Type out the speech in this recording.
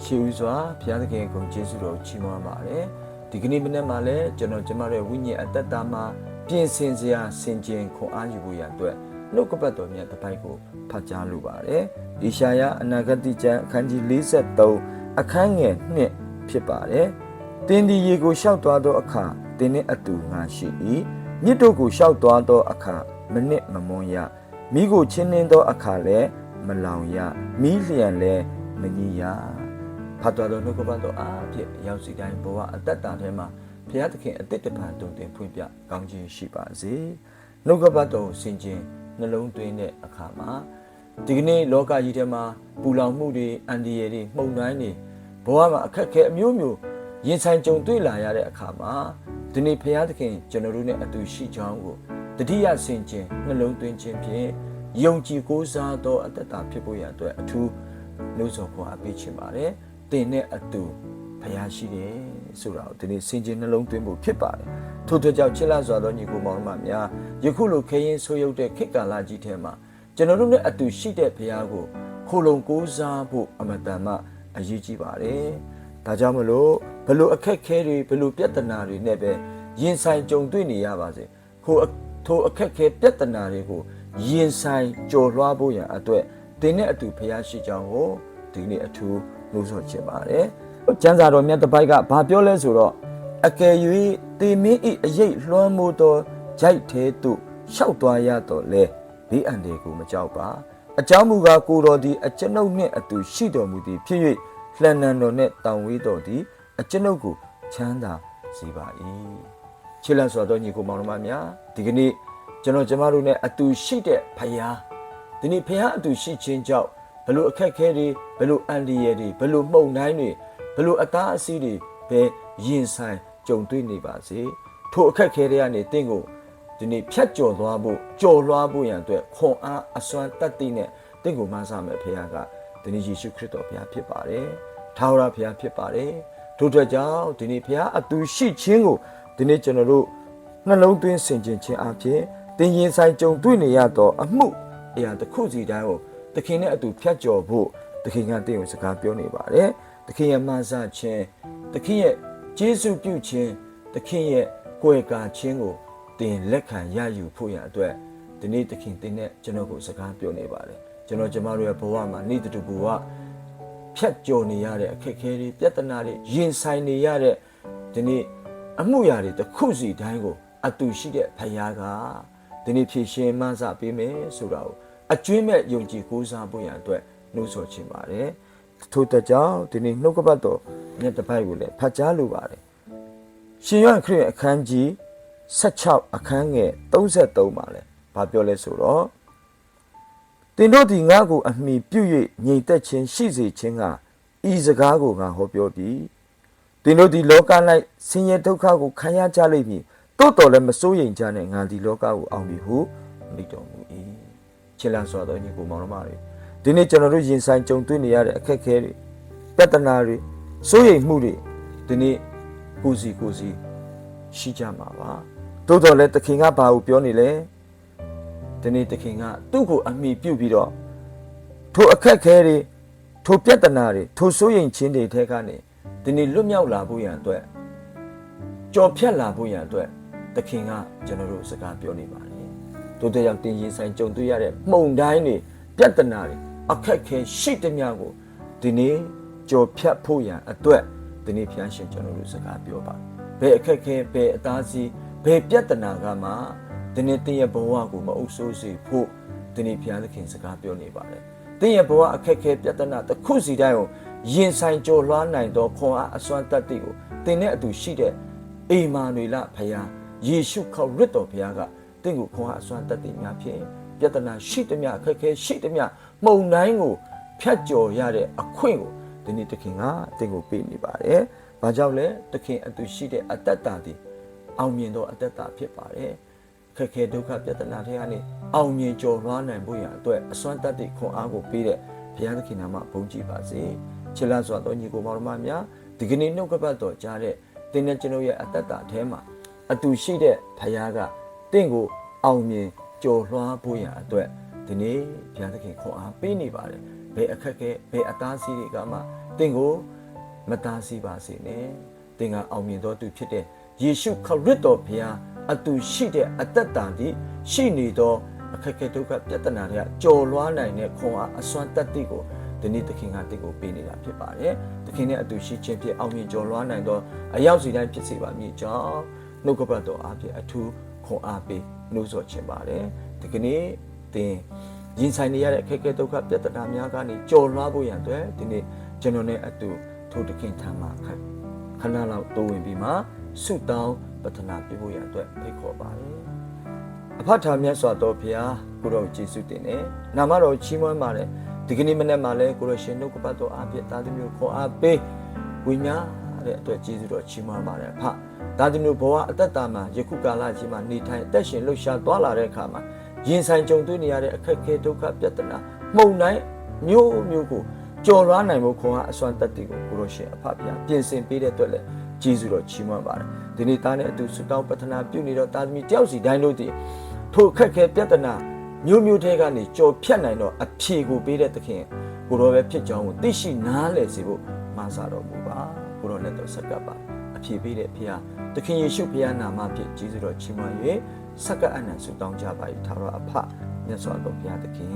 ချီဦးစွာဘုရားသခင်ကိုကျေးဇူးတော်ချီးမွမ်းပါတယ်ဒီကနေ့မနေ့မှလည်းကျွန်တော်ရဲ့ဝိညာဉ်အတ္တမှာပြင်ဆင်စရာဆင်ခြင်ခွန်အားယူဖို့ရအတွက်နှုတ်ကပတ်တော်မြတ်တစ်ပိုက်ကိုဖတ်ကြားလိုပါတယ်ဣရှာယအနာဂတိကျမ်းအခန်းကြီး43အခန်းငယ်1ဖြစ်ပါတယ်တင်းဒီရေကိုရှောက်သွားသောအခါတင်းနှင့်အတူငါရှိ၏မြစ်တို့ကိုရှောက်သွားသောအခါမနစ်မမွန်းရမိကိုချင်းနှင်းသောအခါလည်းမလောင်ရမိလျံလည်းမငြိရဖတ်တော်နှုတ်ကပတ်တော်အားဖြင့်ရောက်စီတိုင်းဘဝအတ္တထဲမှာဘုရားသခင်အသက်တပံတုံတင်ဖွင့်ပြကောင်းခြင်းရှိပါစေနှုတ်ကပတ်တော်ဆင်ခြင်နှလုံးသွင်းတဲ့အခါမှာဒီကနေ့လောကကြီးထဲမှာပူလောင်မှုတွေအန္တရာယ်တွေမှုန်တိုင်းတွေဘဝမှာအခက်အခဲအမျိုးမျိုးရင်ဆိုင်ကြုံတွေ့လာရတဲ့အခါမှာဒီနေ့ဘုရားသခင်ကျွန်တော်တို့နဲ့အတူရှိကြောင်းကိုတတိယဆင်ခြင်နှလုံးသွင်းခြင်းဖြင့်ယုံကြည်ကိုးစားသောအတ္တဖြစ်ဖို့ရအတွက်အထူးနှုတ်ဆော်ခွန်အားပေးခြင်းပါတယ်သင်နဲ့အတူဘုရားရှိတယ်ဆိုတာကိုဒီနေ့ဆင်ခြင်နှလုံးသွင်းဖို့ဖြစ်ပါတယ်ထို့အတွက်ကြောင့်ချစ်လက်စွာသောညီကိုမောင်နှမများယခုလိုခဲရင်ဆိုးရုပ်တဲ့ခေတ်ကာလကြီးထဲမှာကျွန်တော်တို့နဲ့အတူရှိတဲ့ဘုရားကိုခိုလုံကိုးစားဖို့အမတန်မှအရေးကြီးပါတယ်ဒါကြောင့်မလို့ဘလို့အခက်ခဲတွေဘလို့ပြဿနာတွေနဲ့ပဲရင်ဆိုင်ကြုံတွေ့နေရပါစေထိုအခက်ခဲပြဿနာတွေကိုရင်ဆိုင်ကြော်လွှားဖို့ရန်အတွက်တင်းနဲ့အတူဖျားရှိကြောင်းကိုဒီနေ့အထူးနှိုးဆော်ချင်ပါတယ်။ကျမ်းစာတော်မြတ်တစ်ပိုက်ကဘာပြောလဲဆိုတော့အကယ်၍တေမင်းဤအရေးလွှမ်းမိုးသောဂျိုက်သေးသို့ရှောက်သွားရတော့လေဘေးအန္တရာယ်ကိုမကြောက်ပါ။အကြောင်းမူကားကိုတော်သည်အကျွန်ုပ်နှင့်အတူရှိတော်မူသည်ဖြစ်၍လှန်နံတော်နှင့်တောင်ဝေးတော်သည်အကျွန်ုပ်ကိုချမ်းသာစေပါ၏။ချစ်လက်စွာသောညီကိုမောင်နှမများဒီကနေ့ကျွန်တော်တို့နဲ့အတူရှိတဲ့ဖယားဒီနေ့ဖယားအတူရှိခြင်းကြောင့်ဘလို့အခက်ခဲတွေဘလို့အန္တရာယ်တွေဘလို့မှုန်တိုင်းတွေဘလို့အသားအဆီးတွေပဲရင်ဆိုင်ကြုံတွေ့နေပါစေထိုအခက်ခဲတွေကနေတင့်ကိုဒီနေ့ဖြတ်ကျော်သွားဖို့ကြော်လွှားဖို့ရန်အတွက်ခွန်အားအစွမ်းတတ်သိနဲ့တင့်ကိုမဆမယ်ဖယားကဒီနေ့ယေရှုခရစ်တော်ဖယားဖြစ်ပါတယ်ထာဝရဖယားဖြစ်ပါတယ်ထို့အတွက်ကြောင့်ဒီနေ့ဖယားအတူရှိခြင်းကိုဒီနေ့ကျွန်တော်တို့နှလုံးသွင်းဆင်ခြင်ခြင်းအပြင်တင်ရင်ဆိုင်ကြုံတွေ့နေရတော့အမှုအရာတစ်ခုစီတိုင်းကိုသခင်နဲ့အတူဖြတ်ကျော်ဖို့သခင်ကတင့်ကိုစကားပြောနေပါတယ်သခင်ရဲ့မဆခြင်းသခင်ရဲ့ကျေးဇူးပြုခြင်းသခင်ရဲ့ကိုယ်ကာခြင်းကိုတင်လက်ခံရယူဖို့ရအတွက်ဒီနေ့သခင်တင်နဲ့ကျွန်တော်ကိုစကားပြောနေပါတယ်ကျွန်တော်တို့ရဲ့ဘဝမှာနေ့တူဘဝဖြတ်ကျော်နေရတဲ့အခက်အခဲတွေပြဿနာတွေရင်ဆိုင်နေရတဲ့ဒီနေ့အမှုရာတွေတစ်ခုစီတိုင်းကိုအတူရှိတဲ့ဖခင်ကဒီနေ့ဖြည့်ရှင်မှန်းစပေးမယ်ဆိုတာကိုအကျွင်းမဲ့ယုံကြည်ကိုးစားဖို့ရန်အတွက်နှိုးဆော်ချင်ပါတယ်ထို့တဲ့ကြောင့်ဒီနေ့နှုတ်ကပတ်တော်မြတ်တစ်ပိုက်ကိုလည်းဖတ်ကြားလိုပါတယ်ရှင်ယောဟန်ခရစ်အခန်းကြီး16အခန်းငယ်33မှာလည်းဘာပြောလဲဆိုတော့သင်တို့သည်ငါ့ကိုအမိပြု၍ညီသက်ခြင်းရှိစေခြင်းကဤစကားကိုငါဟောပြောပြီးသင်တို့သည်လောက၌ဆင်းရဲဒုက္ခကိုခံရကြလိမ့်မည်တိုးတော်လည်းမစိုးရိမ်ကြနဲ့ငါဒီလောကကိုအောင်ပြီဟုမိန့်တော်မူ၏ချစ်လက်စွာသောညီကိုမောင်နှမတွေဒီနေ့ကျွန်တော်တို့ရင်ဆိုင်ကြုံတွေ့နေရတဲ့အခက်အခဲတွေပြဿနာတွေစိုးရိမ်မှုတွေဒီနေ့ကိုစီရှိကြမှာပါတိုးတော်လည်းသခင်ကဘာကိုပြောနေလဲဒီနေ့သခင်ကသူ့ကိုအမိပြုပြီးတော့ထိုအခက်အခဲတွေထိုပြဿနာတွေထိုစိုးရိမ်ခြင်းတွေထဲကနေဒီနေ့လွတ်မြောက်လာဖို့ရန်အတွက်ကြော်ဖြတ်လာဖို့ရန်အတွက်သခင်ကကျွန်တော်တို့စကားပြောနေပါတယ်တို့တဲ့ကြောင့်တင်ရင်ဆိုင်ကြုံတွေ့ရတဲ့မှုန်တိုင်းတွေပြဿနာတွေအခက်ခဲရှိတဲ့များကိုဒီနေ့ကြော်ဖြတ်ဖို့ရန်အတွက်ဒီနေ့ဖျားရှင်ကျွန်တော်တို့စကားပြောပါဘယ်အခက်ခဲဘယ်အသားစီးဘယ်ပြဿနာကမှဒီနေ့တင်ရဲ့ဘဝကိုမအုပ်ဆိုးစေဖို့ဒီနေ့ဖျားသခင်စကားပြောနေပါတယ်တင်ရဲ့ဘဝအခက်ခဲပြဿနာတစ်ခုစီတိုင်းကိုရင်ဆိုင်ကြော်လွှားနိုင်သောခွန်အားအစွမ်းတတ်သိကိုတင်နဲ့အတူရှိတဲ့အိမ်မာနွေလဖယားယေရှုခရစ်တော်ဖယားကတင့်ကိုခွန်အားအစွမ်းတတ်သိများဖြင့်ပြဿနာရှိသမျှအခက်ခဲရှိသမျှမှုန်တိုင်းကိုဖြတ်ကျော်ရတဲ့အခွင့်ကိုဒီနေ့သခင်ကတင့်ကိုပေးနေပါတယ်။ဘာကြောင့်လဲသခင်အတူရှိတဲ့အတ္တတာဒီအောင်မြင်သောအတ္တတာဖြစ်ပါတယ်။ခက်ခဲဒုက္ခပြဿနာတွေကနေအောင်မြင်ကျော်လွှားနိုင်ဖို့ရအတွက်အစွမ်းတတ်သိခွန်အားကိုပေးတဲ့ဘုရားသခင်နာမဘုန်းကြီးပါစေ။ချစ်လက်စွာသောညီကိုမောင်နှမများဒီကနေ့နှုတ်ကပတ်တော်ကြားတဲ့တင်းနဲ့ကျွန်ုပ်ရဲ့အတ္တတာထဲမှာအတူရှိတဲ့ဘုရားကတင့်ကိုအောင်မြင်ကျော်လွှားဖို့ရအတွက်ဒီနေ့ဘုရားသခင်ခွန်အားပေးနေပါတယ်ဘယ်အခက်ခဲဘယ်အသားစီးတွေကမှတင့်ကို မသားစီပါစေနဲ့သင်ကအောင်မြင်တော်သူဖြစ်တဲ့ယေရှုခရစ်တော်ဘုရားအတူရှိတဲ့အသက်တာဒီရှိနေသောအခက်အခဲဒုက္ခပြဿနာတွေကကြော်လွှားနိုင်တဲ့ခွန်အားအစွမ်းတတ္တိကိုဒီနေ့သခင်ကတင့်ကိုပေးနေတာဖြစ်ပါတယ်သခင်နဲ့အတူရှိခြင်းဖြစ်အောင်မြင်ကြော်လွှားနိုင်သောအရောက်စီတိုင်းဖြစ်စေပါမည်ကြောင်းနှုတ်ကပတ်တော်အားဖြင့်အထူးခွန်အားပေးနှိုးဆော်ခြင်းပါတယ်ဒီကနေ့သင်ရင်ဆိုင်နေရတဲ့အခက်အခဲဒုက္ခပြဿနာများကနေကြော်လွှားဖို့ရန်အတွက်ဒီနေ့ကျွန်တော်နဲ့အတူထိုသခင်ထံမှာခဏလောက်တိုးဝင်ပြီးမှဆုတောင်းပတနာပြုဖို့ရန်အတွက်ဖိတ်ခေါ်ပါတယ်အဖထာမြတ်စွာသောဘုရားကိုတော်ယေရှုတင်တယ်နာမတော်ချီးမွမ်းပါတယ်ဒီကနေ့မနေ့မှလည်းကိုရရှင်နှုတ်ကပတ်တော်အားဖြင့်သားသမီးတို့ခွန်အားပေးဝိညာဉ်တဲ့အတွက်ယေရှုတော်ချီးမွမ်းပါတယ်အဖသားသမီးတို့ဘဝအသက်တာမှာယခုကာလကြီးမှာနေထိုင်အသက်ရှင်လှုပ်ရှားသွားလာတဲ့အခါမှာရင်ဆိုင်ကြုံတွေ့နေရတဲ့အခက်အခဲဒုက္ခပြဿနာမှုန်တိုင်းမျိုးမျိုးကိုကြော်လွှားနိုင်ဖို့ခွန်အားအစွမ်းတတ္တိကိုကိုရရှင်အဖဖျားပြင်ဆင်ပေးတဲ့အတွက်လည်းယေရှုတော်ချီးမွမ်းပါတယ်ဒီနေ့သားနဲ့အတူဆုတောင်းပတနာပြုနေတော့သားသမီးတယောက်စီတိုင်းတို့ဒီထိုအခက်အခဲပြဿနာမျိုးမျိုးတွေကနေကြော်ဖြတ်နိုင်တော့အဖြေကိုပေးတဲ့သခင်ကိုတော်ပဲဖြစ်ကြောင်းကိုသိရှိနားလည်စေဖို့မဆာတော်မူပါကိုတော်နဲ့တော့ဆက်ကပ်ပါအဖြေပေးတဲ့ဖခင်သခင်ယေရှုဖခင်နာမဖြင့်ယေရှုတော်ချီးမွမ်း၍ဆက်ကပ်အနံ့ဆုတောင်းကြပါ၏ထာဝရအဖမြတ်စွာဘုရားသခင်